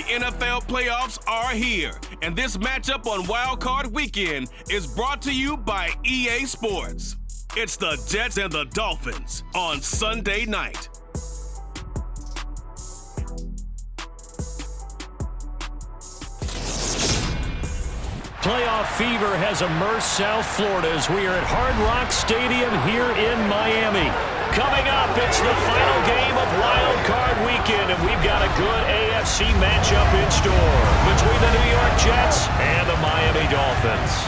The NFL playoffs are here, and this matchup on Wild Card Weekend is brought to you by EA Sports. It's the Jets and the Dolphins on Sunday night. Playoff fever has immersed South Florida as we are at Hard Rock Stadium here in Miami. Coming up, it's the final game of Wild Card Weekend, and we've got a good AFC matchup in store between the New York Jets and the Miami Dolphins.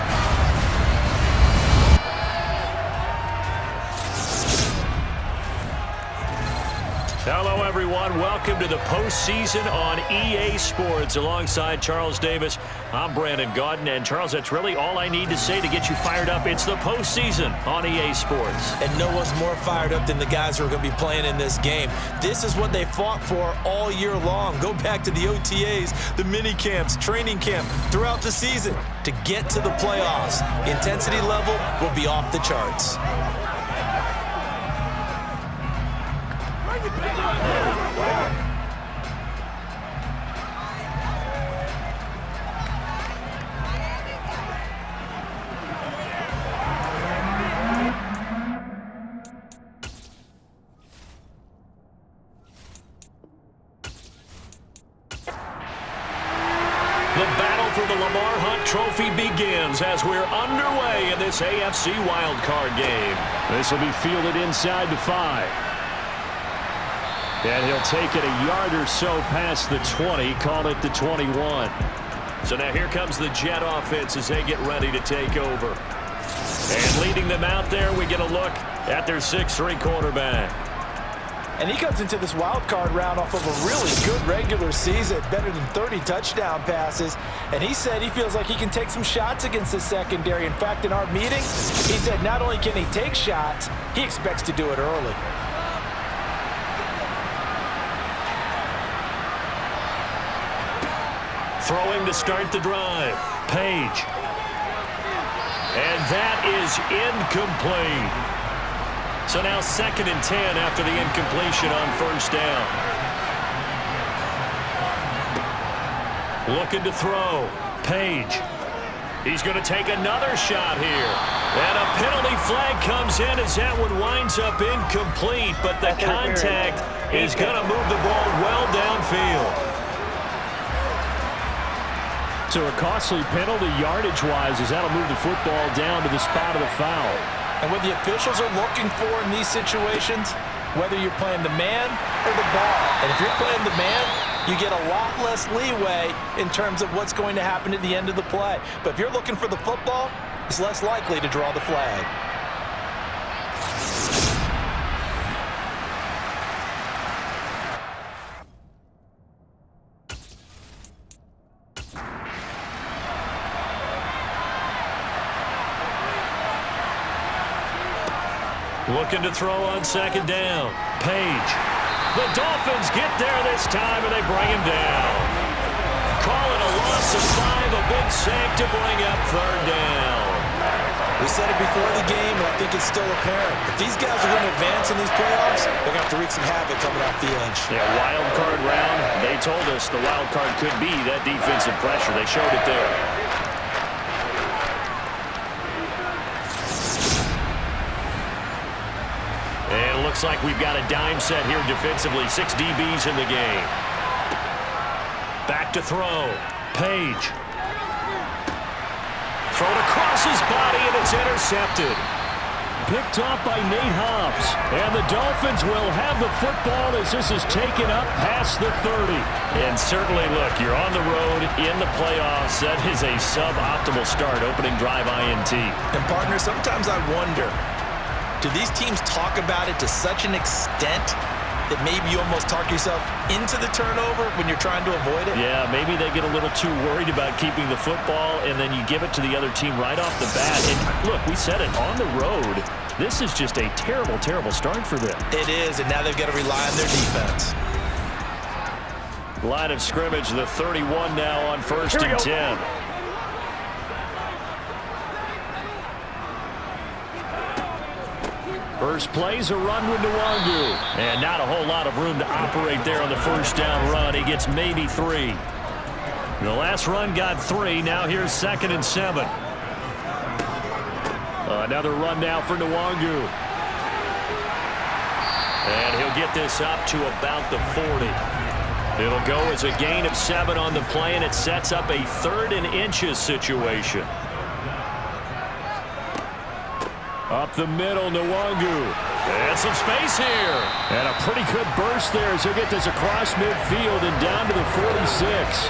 Hello, everyone. Welcome to the postseason on EA Sports. Alongside Charles Davis, I'm Brandon Gaudin. And, Charles, that's really all I need to say to get you fired up. It's the postseason on EA Sports. And no one's more fired up than the guys who are going to be playing in this game. This is what they fought for all year long. Go back to the OTAs, the mini camps, training camp, throughout the season to get to the playoffs. Intensity level will be off the charts. The battle for the Lamar Hunt Trophy begins as we're underway in this AFC wildcard game. This will be fielded inside the 5. And he'll take it a yard or so past the 20, call it the 21. So now here comes the Jet offense as they get ready to take over. And leading them out there, we get a look at their 6'3" quarterback. And he comes into this wild card round off of a really good regular season, better than 30 touchdown passes. And he said he feels like he can take some shots against the secondary. In fact, in our meeting, he said not only can he take shots, he expects to do it early. Throwing to start the drive, Page. And that is incomplete. So now 2nd and 10 after the incompletion on first down. Looking to throw. Page. He's going to take another shot here. And a penalty flag comes in as that one winds up incomplete, but the contact is going to move the ball well downfield. So a costly penalty yardage-wise as that'll move the football down to the spot of the foul. And what the officials are looking for in these situations, whether you're playing the man or the ball. And if you're playing the man, you get a lot less leeway in terms of what's going to happen at the end of the play. But if you're looking for the football, it's less likely to draw the flag. Looking to throw on 2nd down. Page. The Dolphins get there this time, and they bring him down. Call it a loss of 5, a big sack to bring up 3rd down. We said it before the game, and I think it's still apparent. If these guys are going to advance in these playoffs, they're going to have to wreak some havoc coming off the edge. Yeah, wild card round. They told us the wild card could be that defensive pressure. They showed it there. And it looks like we've got a dime set here defensively. 6 DBs in the game. Back to throw. Page. Thrown across his body, and it's intercepted. Picked off by Nate Hobbs. And the Dolphins will have the football as this is taken up past the 30. And certainly, look, you're on the road in the playoffs. That is a suboptimal start, opening drive INT. And, partner, sometimes I wonder, do these teams talk about it to such an extent that maybe you almost talk yourself into the turnover when you're trying to avoid it? Yeah, maybe they get a little too worried about keeping the football, and then you give it to the other team right off the bat. And look, we said it, on the road, this is just a terrible, terrible start for them. It is, and now they've got to rely on their defense. Line of scrimmage, the 31 now on 1st and 10. First play's a run with Nwangu. And not a whole lot of room to operate there on the first down run. He gets maybe 3. The last run got 3. Now here's 2nd and 7. Another run now for Nwangu. And he'll get this up to about the 40. It'll go as a gain of 7 on the play, and it sets up a 3rd and inches situation. Up the middle, Nwangu. And some space here. And a pretty good burst there as he'll get this across midfield and down to the 46.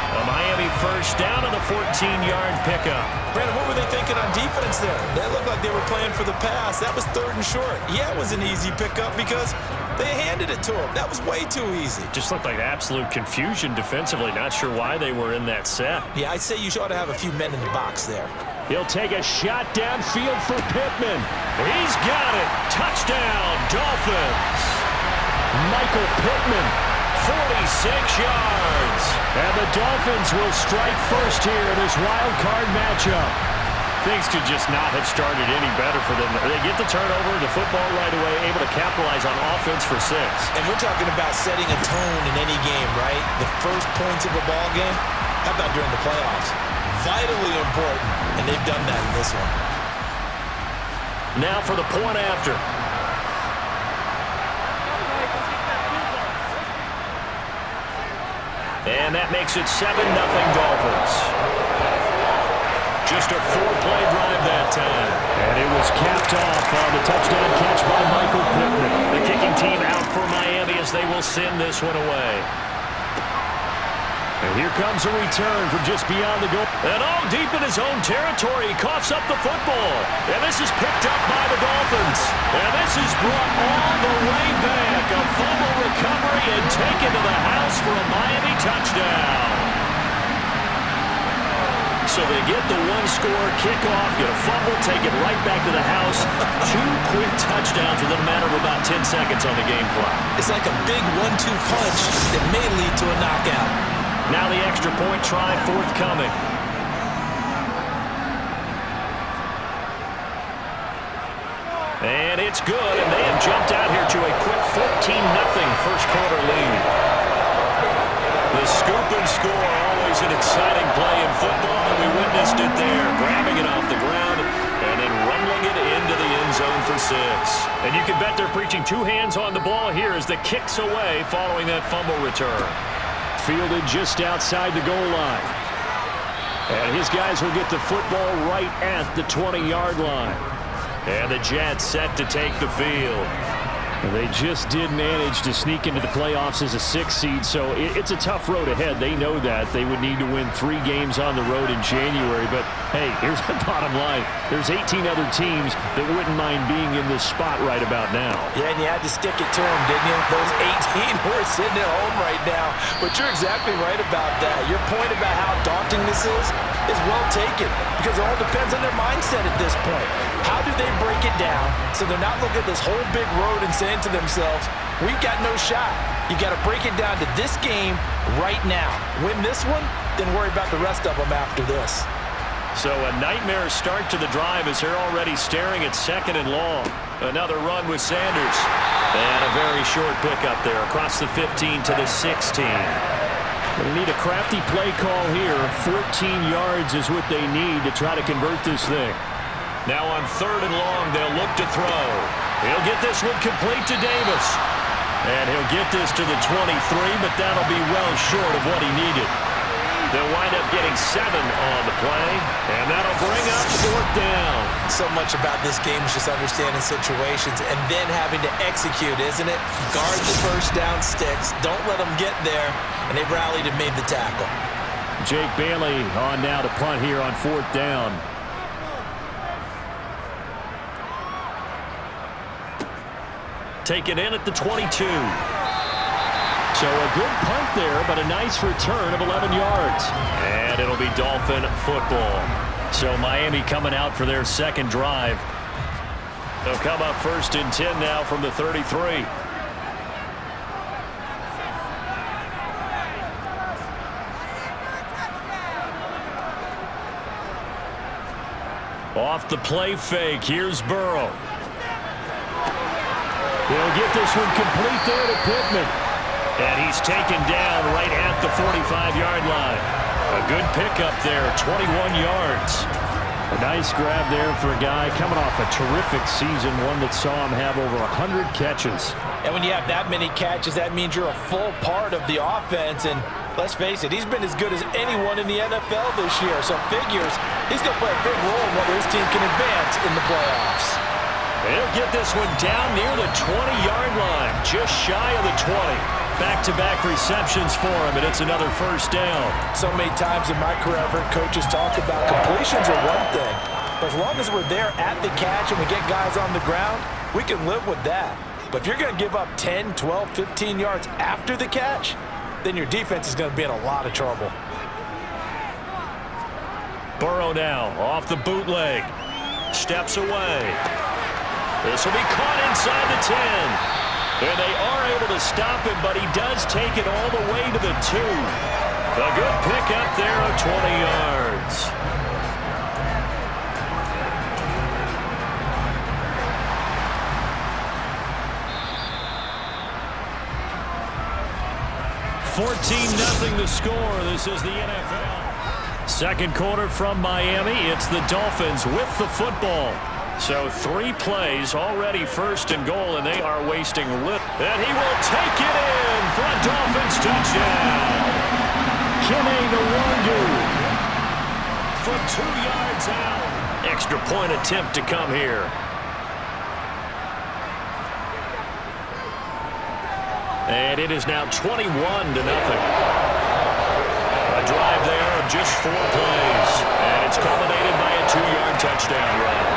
A Miami first down on the 14-yard pickup. Brandon, what were they thinking on defense there? They looked like they were playing for the pass. That was 3rd and short. Yeah, it was an easy pickup because they handed it to him. That was way too easy. Just looked like absolute confusion defensively. Not sure why they were in that set. Yeah, I'd say you ought to have a few men in the box there. He'll take a shot downfield for Pittman. He's got it. Touchdown, Dolphins. Michael Pittman, 46 yards. And the Dolphins will strike first here in this wild card matchup. Things could just not have started any better for them. They get the turnover, the football right away, able to capitalize on offense for 6. And we're talking about setting a tone in any game, right? The first points of a ball game. How about during the playoffs? Vitally important, and they've done that in this one. Now for the point after. And that makes it 7-0 Dolphins. Just a 4-play drive that time. And it was capped off on the touchdown catch by Michael Pittman. The kicking team out for Miami as they will send this one away. And here comes a return from just beyond the goal. And deep in his own territory, he coughs up the football. And this is picked up by the Dolphins. And this is brought all the way back. A fumble recovery and taken to the house for a Miami touchdown. So they get the one-score kickoff, get a fumble, take it right back to the house. 2 quick touchdowns within a matter of about 10 seconds on the game clock. It's like a big 1-2 punch that may lead to a knockout. Now the extra point try forthcoming. And it's good, and they have jumped out here to a quick 14-0 first quarter lead. The scoop and score, always an exciting play in football, and we witnessed it there, grabbing it off the ground and then rumbling it into the end zone for 6. And you can bet they're preaching 2 hands on the ball here as the kick's away following that fumble return. Fielded just outside the goal line. And his guys will get the football right at the 20-yard line. And the Jets set to take the field. They just did manage to sneak into the playoffs as a 6th seed, so it's a tough road ahead. They know that. They would need to win 3 games on the road in January. But, hey, here's the bottom line. There's 18 other teams that wouldn't mind being in this spot right about now. Yeah, and you had to stick it to them, didn't you? Those 18 who are sitting at home right now. But you're exactly right about that. Your point about how daunting this is well taken because it all depends on their mindset at this point. How do they break it down so they're not looking at this whole big road and saying to themselves, we've got no shot. You got to break it down to this game right now. Win this one, then worry about the rest of them after this. So a nightmare start to the drive as they're already staring at 2nd and long. Another run with Sanders. And a very short pickup there across the 15 to the 16. They need a crafty play call here. 14 yards is what they need to try to convert this thing. Now on 3rd and long, they'll look to throw. He'll get this one complete to Davis. And he'll get this to the 23, but that'll be well short of what he needed. They'll wind up getting 7 on the play, and that'll bring up 4th down. So much about this game is just understanding situations and then having to execute, isn't it? Guard the first down sticks. Don't let them get there, and they rallied and made the tackle. Jake Bailey on now to punt here on 4th down. Taken in at the 22. So a good punt there, but a nice return of 11 yards. And it'll be Dolphin football. So Miami coming out for their 2nd drive. They'll come up 1st and 10 now from the 33. Off the play fake, here's Burrow. He'll get this one complete there to Pittman. And he's taken down right at the 45-yard line. A good pickup there, 21 yards. A nice grab there for a guy coming off a terrific season, one that saw him have over 100 catches. And when you have that many catches, that means you're a full part of the offense. And let's face it, he's been as good as anyone in the NFL this year. So figures he's going to play a big role in whether his team can advance in the playoffs. He'll get this one down near the 20-yard line, just shy of the 20. Back-to-back receptions for him, and it's another first down. So many times in my career, I've heard coaches talk about completions are one thing, but as long as we're there at the catch and we get guys on the ground, we can live with that. But if you're going to give up 10, 12, 15 yards after the catch, then your defense is going to be in a lot of trouble. Burrow now off the bootleg. Steps away. This will be caught inside the 10. And they are able to stop him, but he does take it all the way to the 2. A good pickup there of 20 yards. $14-0 the score. This is the NFL. Second quarter from Miami. It's the Dolphins with the football. So 3 plays already, first and goal, and they are wasting little. And he will take it in for a Dolphins touchdown. Kene Nwangu from 2 yards out. Extra point attempt to come here. And it is now 21-0. A drive there of just 4 plays. And it's culminated by a 2-yard touchdown run.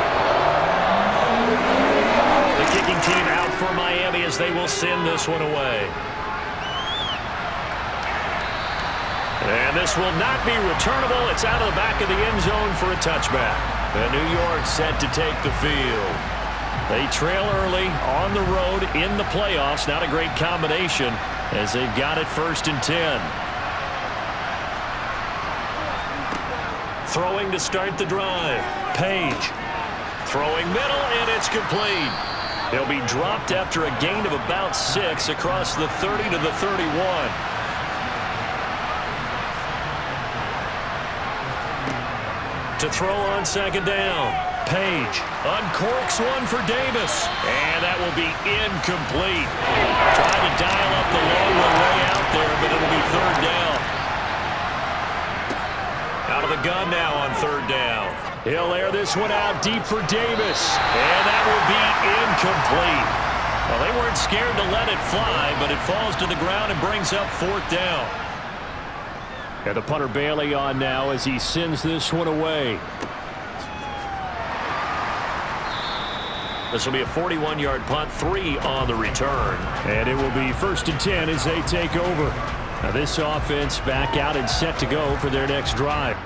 The kicking team out for Miami as they will send this one away. And this will not be returnable. It's out of the back of the end zone for a touchback. And New York set to take the field. They trail early on the road in the playoffs. Not a great combination as they've got it 1st and 10. Throwing to start the drive. Page. Throwing middle, and it's complete. He'll be dropped after a gain of about 6 across the 30 to the 31. To throw on 2nd down. Page uncorks one for Davis. And that will be incomplete. Trying to dial up the long way out there, but it'll be 3rd down. Out of the gun now on 3rd down. He'll air this one out deep for Davis. And that will be incomplete. Well, they weren't scared to let it fly, but it falls to the ground and brings up 4th down. And the punter Bailey on now as he sends this one away. This will be a 41-yard punt, 3 on the return. And it will be 1st and 10 as they take over. Now this offense back out and set to go for their next drive.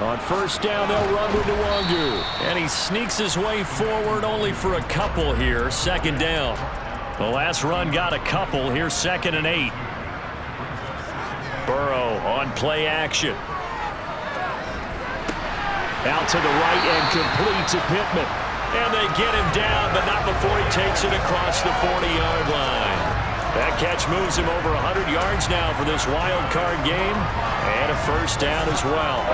On first down, they'll run with Nwangu. And he sneaks his way forward only for a couple here. Second down. The last run got a couple. Here's 2nd and 8. Burrow on play action. Out to the right and complete to Pittman. And they get him down, but not before he takes it across the 40-yard line. That catch moves him over 100 yards now for this wild card game. And a first down as well.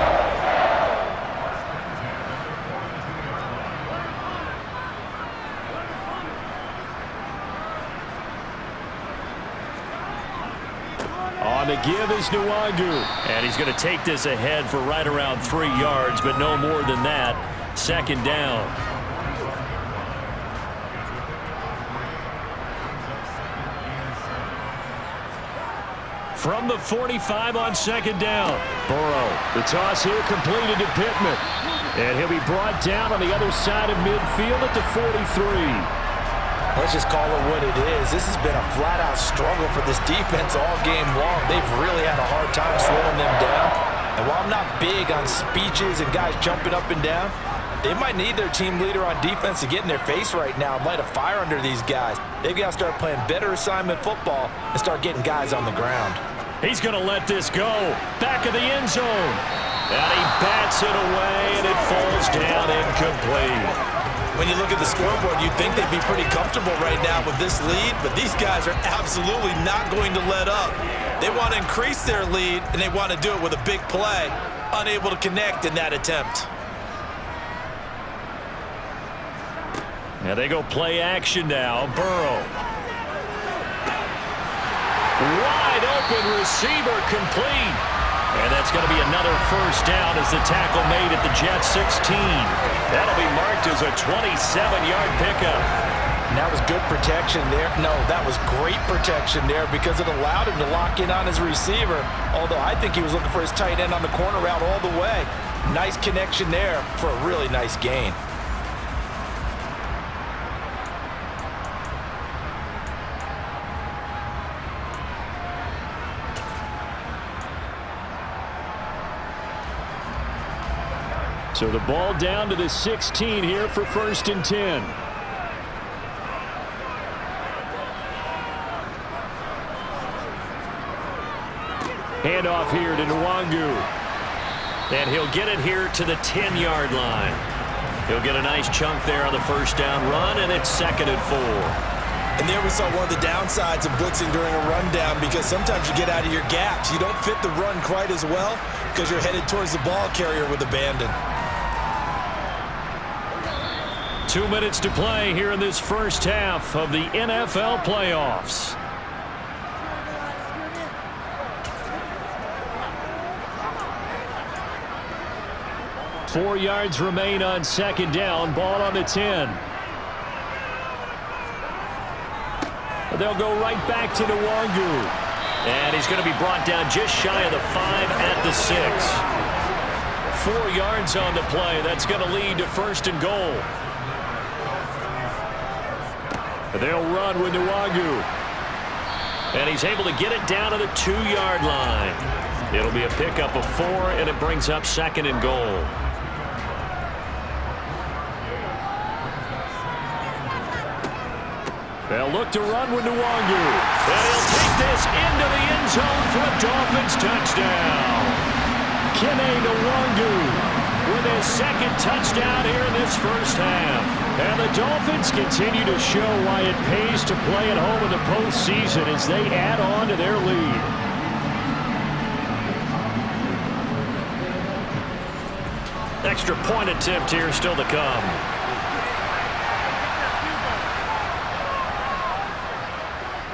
On the give is Nwangu. And he's going to take this ahead for right around 3 yards, but no more than that. Second down. From the 45 on second down. Burrow. The toss here completed to Pittman. And he'll be brought down on the other side of midfield at the 43. Let's just call it what it is. This has been a flat-out struggle for this defense all game long. They've really had a hard time slowing them down. And while I'm not big on speeches and guys jumping up and down, they might need their team leader on defense to get in their face right now and light a fire under these guys. They've got to start playing better assignment football and start getting guys on the ground. He's going to let this go. Back of the end zone. And he bats it away, and it falls down incomplete. When you look at the scoreboard, you'd think they'd be pretty comfortable right now with this lead, but these guys are absolutely not going to let up. They want to increase their lead, and they want to do it with a big play. Unable to connect in that attempt. Now they go play action now. Burrow. Wide open receiver complete. And that's going to be another first down as the tackle made at the Jets 16. That'll be marked as a 27-yard pickup. And that was good protection there. No, that was great protection there because it allowed him to lock in on his receiver. Although I think he was looking for his tight end on the corner route all the way. Nice connection there for a really nice gain. So the ball down to the 16 here for 1st and 10. Handoff here to Nwangu. And he'll get it here to the 10-yard line. He'll get a nice chunk there on the first down run, and it's 2nd and 4. And there we saw one of the downsides of blitzing during a rundown because sometimes you get out of your gaps. You don't fit the run quite as well because you're headed towards the ball carrier with abandon. 2 minutes to play here in this first half of the NFL playoffs. Four yards remain on second down. Ball on the 10. They'll go right back to Nwangu. And he's going to be brought down just shy of the 5 at the 6. 4 yards on the play. That's going to lead to 1st and goal. They'll run with Nwangu. And he's able to get it down to the 2-yard line. It'll be a pickup of 4, and it brings up 2nd and goal. They'll look to run with Nwangu. And he'll take this into the end zone for a Dolphins touchdown. Kene Nwangu with his 2nd touchdown here in this first half. And the Dolphins continue to show why it pays to play at home in the postseason as they add on to their lead. Extra point attempt here still to come.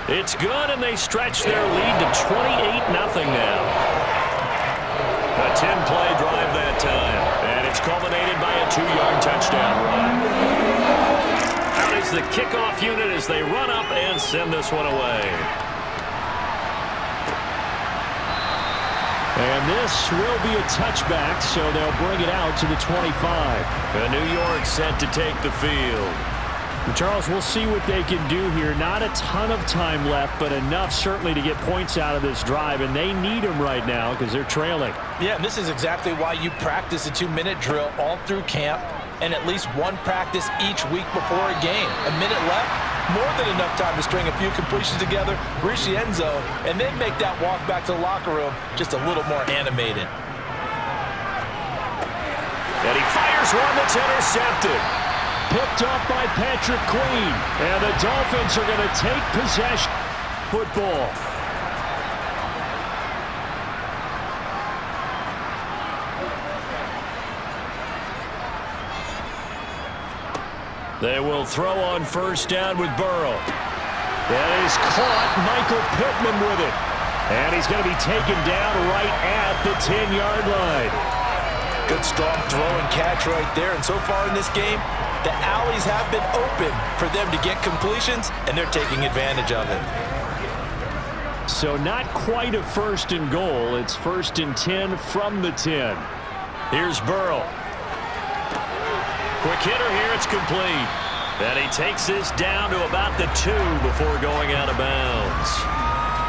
It's good, and they stretch their lead to 28-0 now. A 10-play drive that time, and it's culminated by a 2-yard touchdown run. Out is the kickoff unit as they run up and send this one away. And this will be a touchback, so they'll bring it out to the 25. And New York set to take the field. Charles, we'll see what they can do here. Not a ton of time left, but enough certainly to get points out of this drive, and they need them right now because they're trailing. Yeah, and this is exactly why you practice a 2-minute drill all through camp and at least one practice each week before a game. A minute left, more than enough time to string a few completions together, reach the end zone, and then make that walk back to the locker room just a little more animated. And he fires one that's intercepted. Picked off by Patrick Queen. And the Dolphins are going to take possession. Football. They will throw on first down with Burrow. That is caught. Michael Pittman with it. And he's going to be taken down right at the 10-yard line. Good strong throw and catch right there. And so far in this game, the alleys have been open for them to get completions, and they're taking advantage of it. So not quite a first and goal. It's first and 10 from the 10. Here's Burrow. Quick hitter here. It's complete. And he takes this down to about the 2 before going out of bounds.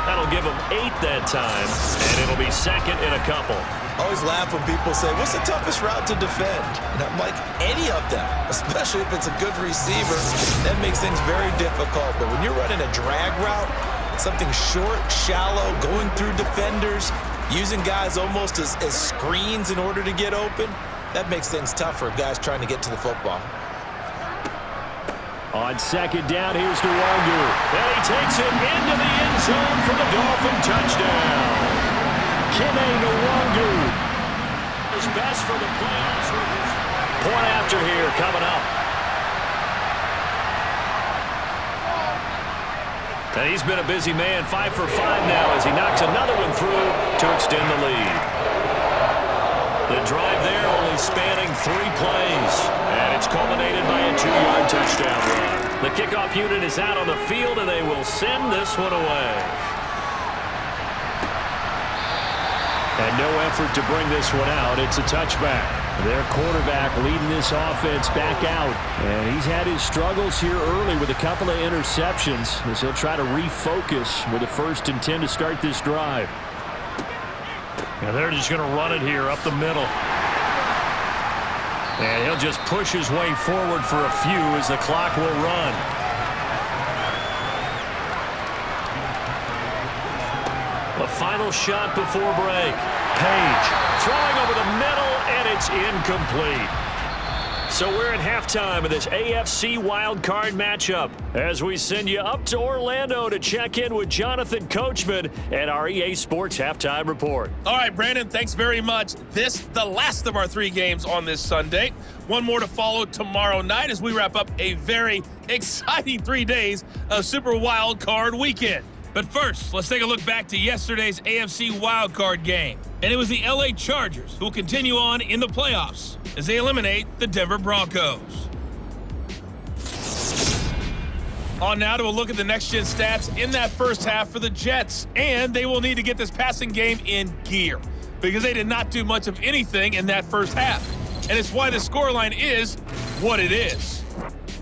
That'll give him 8 that time, and it'll be second and a couple. I always laugh when people say, what's the toughest route to defend? And I'm like, any of them, especially if it's a good receiver. That makes things very difficult. But when you're running a drag route, something short, shallow, going through defenders, using guys almost as screens in order to get open, that makes things tough for guys trying to get to the football. On second down, here's Nwangu. And he takes it into the end zone for the Dolphin touchdown. Kene Nwangu is best for the playoffs. Point after here coming up. And he's been a busy man, 5 for 5 now as he knocks another one through to extend the lead. The drive there only spanning 3 plays. And it's culminated by a 2-yard touchdown run. The kickoff unit is out on the field, and they will send this one away. And no effort to bring this one out. It's a touchback. Their quarterback leading this offense back out. And he's had his struggles here early with a couple of interceptions as he'll try to refocus with a 1st and 10 to start this drive. And they're just going to run it here up the middle. And he'll just push his way forward for a few as the clock will run. The final shot before break. Page throwing over the middle, and it's incomplete. So we're at halftime of this AFC wildcard matchup as we send you up to Orlando to check in with Jonathan Coachman and our EA Sports Halftime Report. All right, Brandon, thanks very much. The last of our 3 games on this Sunday. One more to follow tomorrow night as we wrap up a very exciting 3 days of Super Wildcard Weekend. But first, let's take a look back to yesterday's AFC wildcard game. And it was the LA Chargers who will continue on in the playoffs as they eliminate the Denver Broncos. On now to a look at the next-gen stats in that first half for the Jets. And they will need to get this passing game in gear because they did not do much of anything in that first half. And it's why the scoreline is what it is.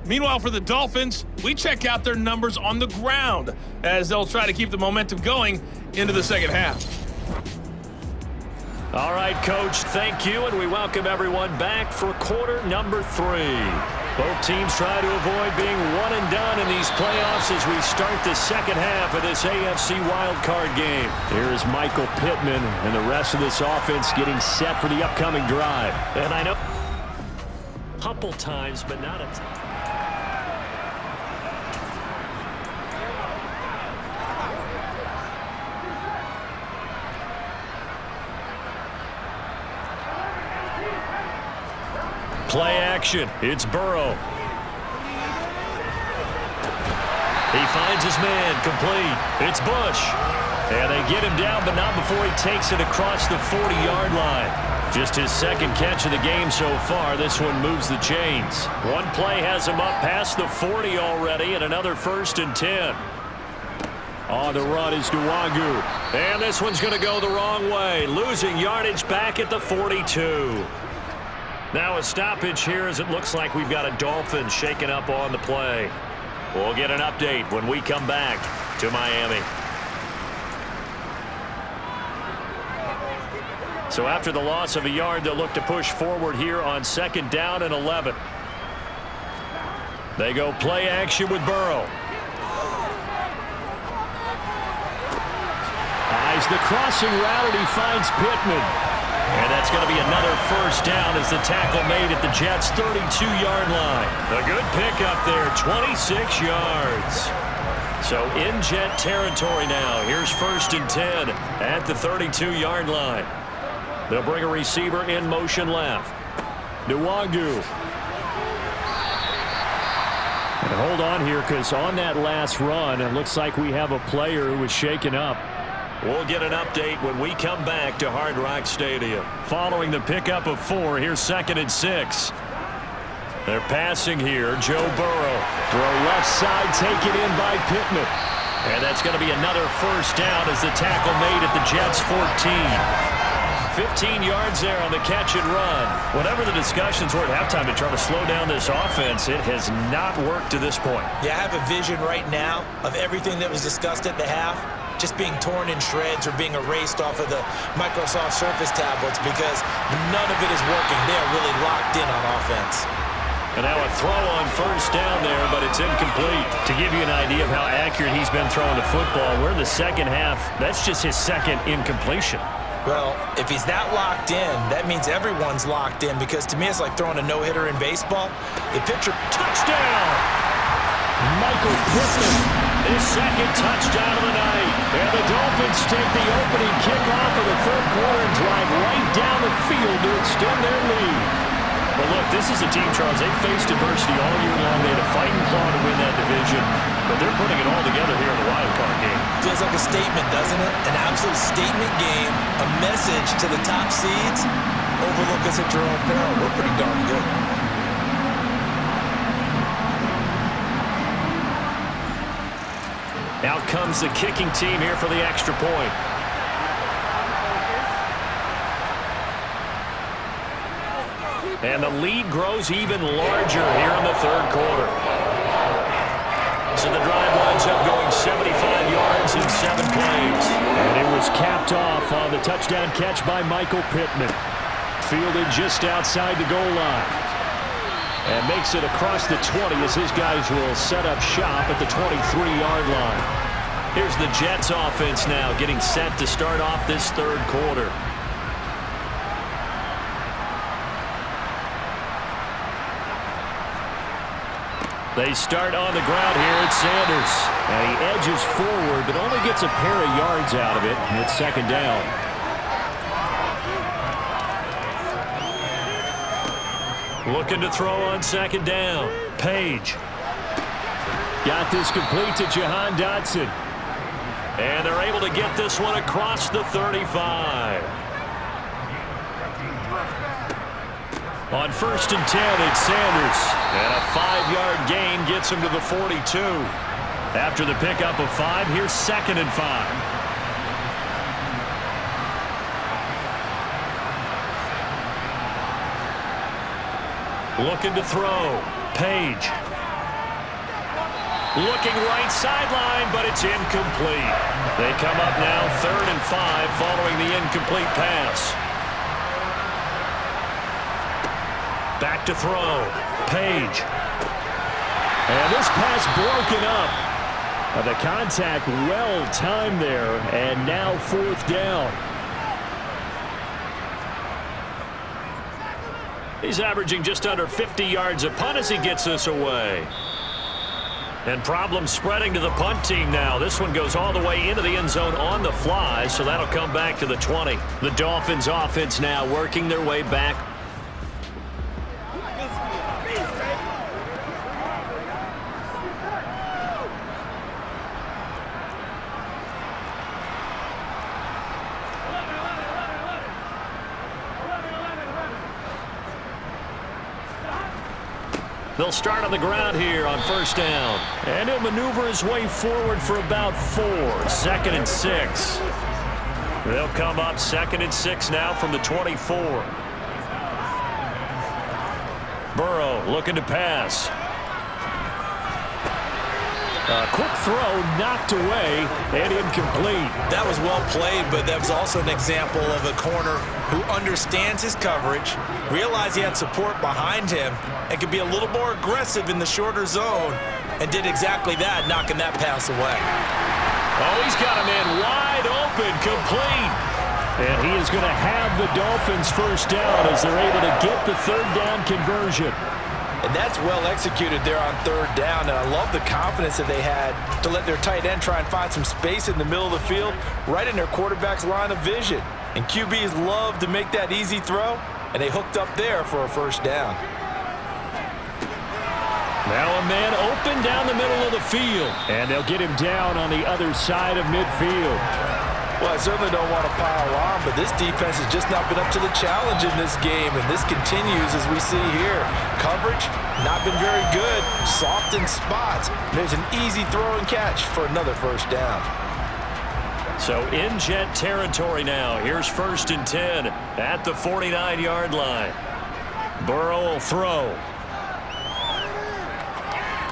Meanwhile, for the Dolphins, we check out their numbers on the ground as they'll try to keep the momentum going into the second half. All right, Coach, thank you, and we welcome everyone back for quarter number 3. Both teams try to avoid being one and done in these playoffs as we start the second half of this AFC wildcard game. Here's Michael Pittman and the rest of this offense getting set for the upcoming drive. And I know a couple times, but not a time. Play action. It's Burrow. He finds his man. Complete. It's Bush. And they get him down, but not before he takes it across the 40-yard line. Just his second catch of the game so far. This one moves the chains. One play has him up past the 40 already, and another 1st and 10. On the run is Nwangu. And this one's going to go the wrong way. Losing yardage back at the 42. Now a stoppage here as it looks like we've got a Dolphin shaken up on the play. We'll get an update when we come back to Miami. So after the loss of a yard, they'll look to push forward here on 2nd down and 11. They go play action with Burrow. Eyes the crossing route, and he finds Pittman. And that's going to be another first down as the tackle made at the Jets' 32-yard line. A good pickup there, 26 yards. So in Jet territory now. Here's 1st and 10 at the 32-yard line. They'll bring a receiver in motion left. Nwangu. And hold on here, because on that last run, it looks like we have a player who was shaken up. We'll get an update when we come back to Hard Rock Stadium. Following the pickup of 4, here's 2nd and 6. They're passing here. Joe Burrow. Throw left side, taken in by Pittman. And that's going to be another first down as the tackle made at the Jets' 14. 15 yards there on the catch and run. Whatever the discussions were at halftime to try to slow down this offense, it has not worked to this point. Yeah, I have a vision right now of everything that was discussed at the half just being torn in shreds or being erased off of the Microsoft Surface tablets because none of it is working. They are really locked in on offense. And now a throw on first down there, but it's incomplete. To give you an idea of how accurate he's been throwing the football, we're in the second half. That's just his 2nd incompletion. Well, if he's that locked in, that means everyone's locked in because to me it's like throwing a no-hitter in baseball. The pitcher, touchdown! Michael Pittman, his 2nd touchdown of the night. And the Dolphins take the opening kickoff of the 3rd quarter and drive right down the field to extend their lead. Well, look, this is a team, Charles, they faced adversity all year long. They had a fighting claw to win that division, but they're putting it all together here in the wild card game. Feels like a statement, doesn't it? An absolute statement game, a message to the top seeds. Overlook us at your own peril. We're pretty darn good. Out comes the kicking team here for the extra point. And the lead grows even larger here in the 3rd quarter. So the drive winds up going 75 yards in 7 plays. And it was capped off on the touchdown catch by Michael Pittman. Fielded just outside the goal line. And makes it across the 20 as his guys will set up shop at the 23-yard line. Here's the Jets offense now getting set to start off this 3rd quarter. They start on the ground here at Sanders. And he edges forward, but only gets a pair of yards out of it. It's 2nd down. Looking to throw on 2nd down. Page. Got this complete to Jahan Dotson. And they're able to get this one across the 35. On 1st and 10, it's Sanders. And a 5-yard gain gets him to the 42. After the pickup of 5, here's 2nd and 5. Looking to throw. Page. Looking right sideline, but it's incomplete. They come up now 3rd and 5 following the incomplete pass. Back to throw. Page. And this pass broken up. The contact well timed there, and now 4th down. He's averaging just under 50 yards a punt as he gets this away. And problems spreading to the punt team now. This one goes all the way into the end zone on the fly, so that'll come back to the 20. The Dolphins offense now working their way back. They'll start on the ground here on 1st down. And he'll maneuver his way forward for about 4. 2nd and 6. They'll come up 2nd and 6 now from the 24. Burrow looking to pass. A quick throw knocked away and incomplete. That was well played, but that was also an example of a corner who understands his coverage, realized he had support behind him, and could be a little more aggressive in the shorter zone, and did exactly that, knocking that pass away. Oh, he's got him in wide open, complete. And he is going to have the Dolphins first down as they're able to get the third down conversion. And that's well executed there on third down. And I love the confidence that they had to let their tight end try and find some space in the middle of the field, right in their quarterback's line of vision. And QBs love to make that easy throw, and they hooked up there for a first down. Now a man open down the middle of the field, and they'll get him down on the other side of midfield. Well, I certainly don't want to pile on, but this defense has just not been up to the challenge in this game, and this continues as we see here. Coverage, not been very good, soft in spots. There's an easy throw and catch for another first down. So in Jet territory now. Here's 1st and 10 at the 49-yard line. Burrow will throw.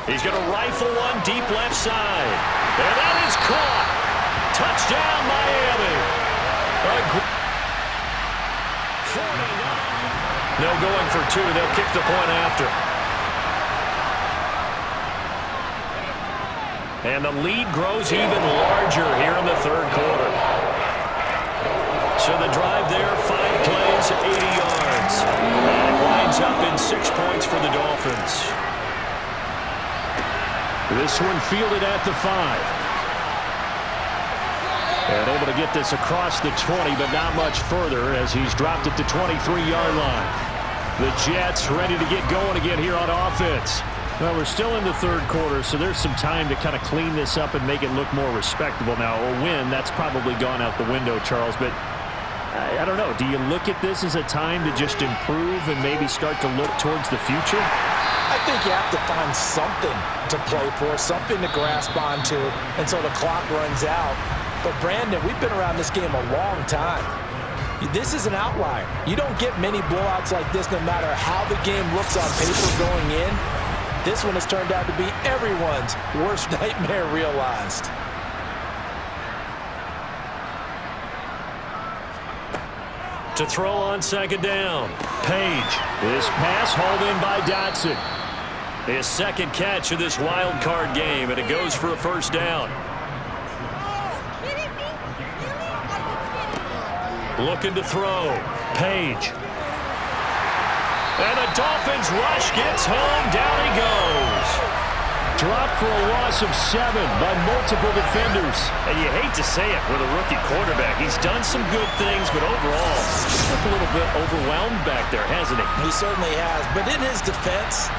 He's going to rifle one deep left side. And that is caught. Touchdown, Miami. 49. No going for two. They'll kick the point after. And the lead grows even larger here in the third quarter. So the drive there, 5 plays, 80 yards. And it winds up in 6 points for the Dolphins. This one fielded at the 5. And able to get this across the 20, but not much further as he's dropped it to 23-yard line. The Jets ready to get going again here on offense. Well, we're still in the third quarter, so there's some time to kind of clean this up and make it look more respectable. Now, a win, that's probably gone out the window, Charles, but I don't know. Do you look at this as a time to just improve and maybe start to look towards the future? I think you have to find something to play for, something to grasp onto until the clock runs out. But, Brandon, we've been around this game a long time. This is an outlier. You don't get many blowouts like this no matter how the game looks on paper going in. This one has turned out to be everyone's worst nightmare realized. To throw on 2nd down. Page. This pass hauled in by Dotson. His 2nd catch of this wild card game, and it goes for a first down. Looking to throw. Page. And the Dolphins rush gets home. Down he goes. Dropped for a loss of 7 by multiple defenders. And you hate to say it with a rookie quarterback. He's done some good things, but overall, he's looked a little bit overwhelmed back there, hasn't he? He certainly has. But in his defense,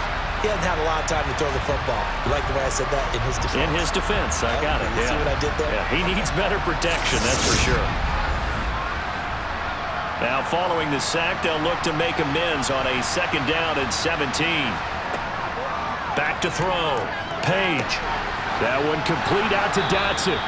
he hasn't had a lot of time to throw the football. You like the way I said that? In his defense. In his defense. I got it. You see what I did there? Yeah, he needs better protection, that's for sure. Now, following the sack, they'll look to make amends on a 2nd down and 17. Back to throw. Page. That one complete out to Dotson.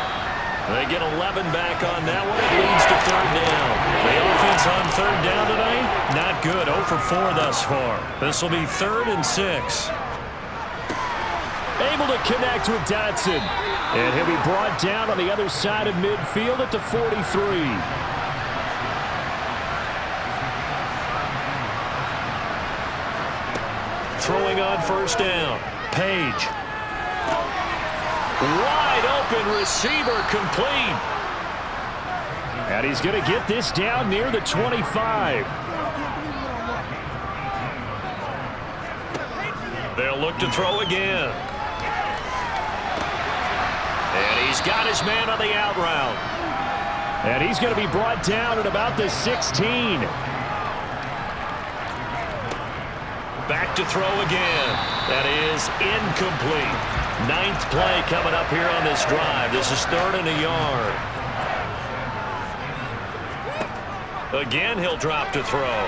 They get 11 back on that one. It leads to 3rd down. The offense on 3rd down tonight, not good. 0 for 4 thus far. This will be 3rd and 6. Able to connect with Dotson. And he'll be brought down on the other side of midfield at the 43. Throwing on 1st down. Page. Wide open receiver complete. And he's going to get this down near the 25. They'll look to throw again. And he's got his man on the out route. And he's going to be brought down at about the 16. Back to throw again. That is incomplete. 9th play coming up here on this drive. This is 3rd and a yard. Again, he'll drop to throw.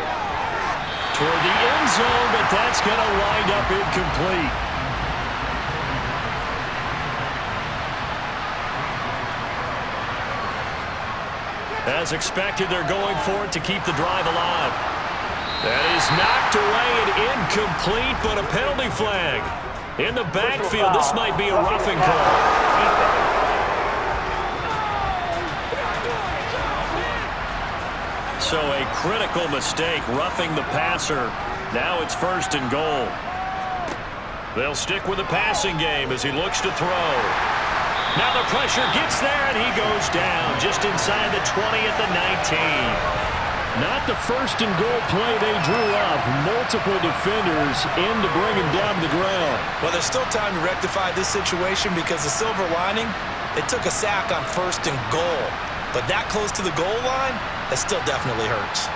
Toward the end zone, but that's going to wind up incomplete. As expected, they're going for it to keep the drive alive. That is knocked away and incomplete, but a penalty flag. In the backfield, this might be a roughing call. So a critical mistake, roughing the passer. Now it's 1st and goal. They'll stick with the passing game as he looks to throw. Now the pressure gets there, and he goes down just inside the 20 at the 19. Not the 1st and goal play they drew up. Multiple defenders in to bring him down to the ground. Well, there's still time to rectify this situation because the silver lining, they took a sack on 1st and goal. But that close to the goal line, that still definitely hurts.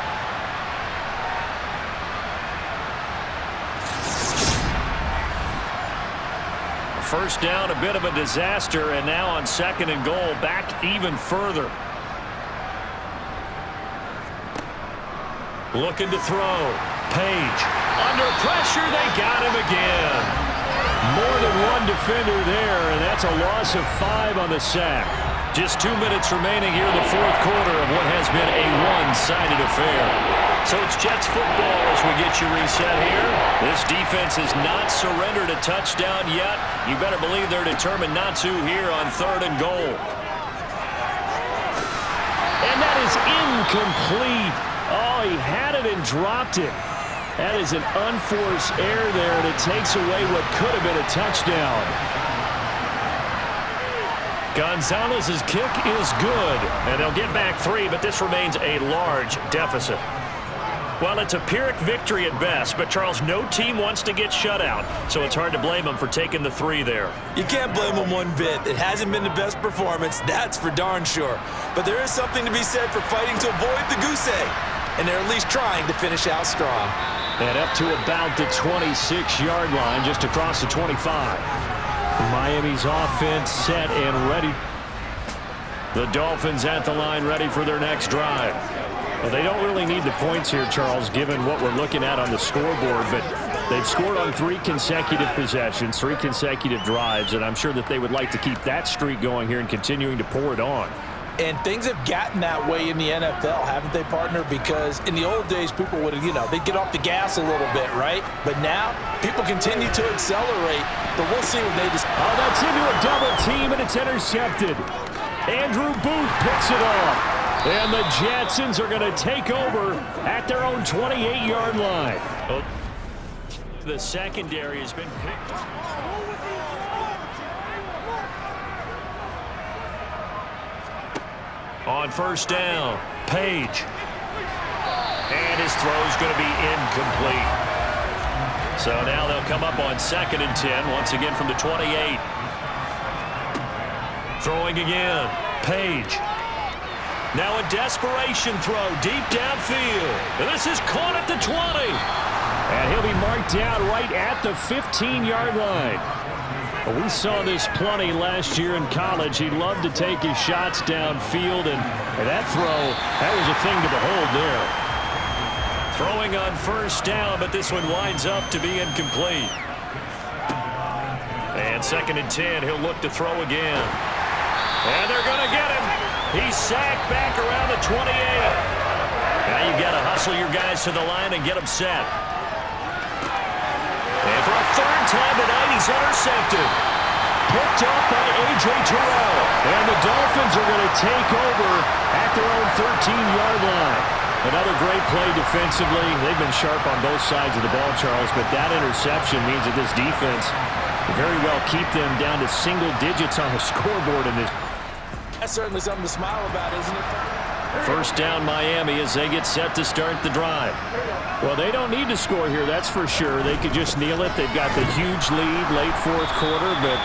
First down, a bit of a disaster, and now on 2nd and goal, back even further. Looking to throw. Page. Under pressure, they got him again. More than one defender there, and that's a loss of 5 on the sack. Just 2 minutes remaining here in the 4th quarter of what has been a one-sided affair. So it's Jets football as we get you reset here. This defense has not surrendered a touchdown yet. You better believe they're determined not to here on 3rd and goal. And that is incomplete. Oh, he had it and dropped it. That is an unforced error there, and it takes away what could have been a touchdown. Gonzalez's kick is good, and they'll get back 3, but this remains a large deficit. Well, it's a Pyrrhic victory at best, but Charles, no team wants to get shut out, so it's hard to blame them for taking the 3 there. You can't blame them one bit. It hasn't been the best performance, that's for darn sure. But there is something to be said for fighting to avoid the goose egg, and they're at least trying to finish out strong. And up to about the 26-yard line, just across the 25. Miami's offense set and ready. The Dolphins at the line ready for their next drive. Well, they don't really need the points here, Charles, given what we're looking at on the scoreboard, but they've scored on 3 consecutive possessions, 3 consecutive drives, and I'm sure that they would like to keep that streak going here and continuing to pour it on. And things have gotten that way in the NFL, haven't they, partner? Because in the old days, people would, they'd get off the gas a little bit, right? But now, people continue to accelerate, but we'll see when they just... Oh, that's into a double team, and it's intercepted. Andrew Booth picks it off. And the Jetsons are going to take over at their own 28-yard line. Oh. The secondary has been picked. On 1st down, Page. And his throw's going to be incomplete. So now they'll come up on 2nd and 10, once again from the 28. Throwing again, Page. Now a desperation throw deep downfield. And this is caught at the 20. And he'll be marked down right at the 15-yard line. We saw this plenty last year in college. He loved to take his shots downfield, and that throw, that was a thing to behold there. Throwing on 1st down, but this one winds up to be incomplete. And 2nd and 10, he'll look to throw again. And they're going to get him. He's sacked back around the 28. Now you've got to hustle your guys to the line and get them set. And for a 3rd time tonight, he's intercepted. Picked up by A.J. Terrell. And the Dolphins are going to take over at their own 13-yard line. Another great play defensively. They've been sharp on both sides of the ball, Charles, but that interception means that this defense will very well keep them down to single digits on the scoreboard in this. That's certainly something to smile about, isn't it? 1st down Miami as they get set to start the drive. Well, they don't need to score here, that's for sure. They could just kneel it. They've got the huge lead, late 4th quarter, but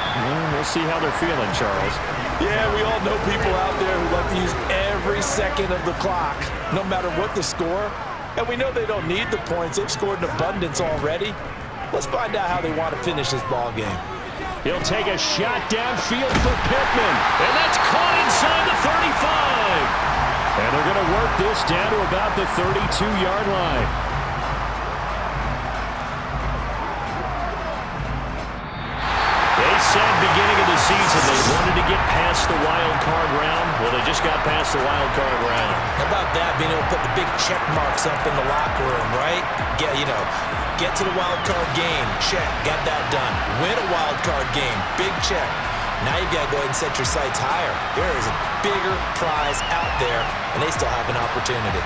we'll see how they're feeling, Charles. Yeah, we all know people out there who like to use every second of the clock, no matter what the score. And we know they don't need the points. They've scored in abundance already. Let's find out how they want to finish this ball game. He'll take a shot downfield for Pittman, and that's caught inside the 35. And they're going to work this down to about the 32-yard line. They said beginning of the season, they wanted to get past the wild card round. Well, they just got past the wild card round. How about that, being able to put the big check marks up in the locker room, right? Get to the wild card game, check, got that done. Win a wild card game, big check. Now you've got to go ahead and set your sights higher. There is a bigger prize out there, and they still have an opportunity.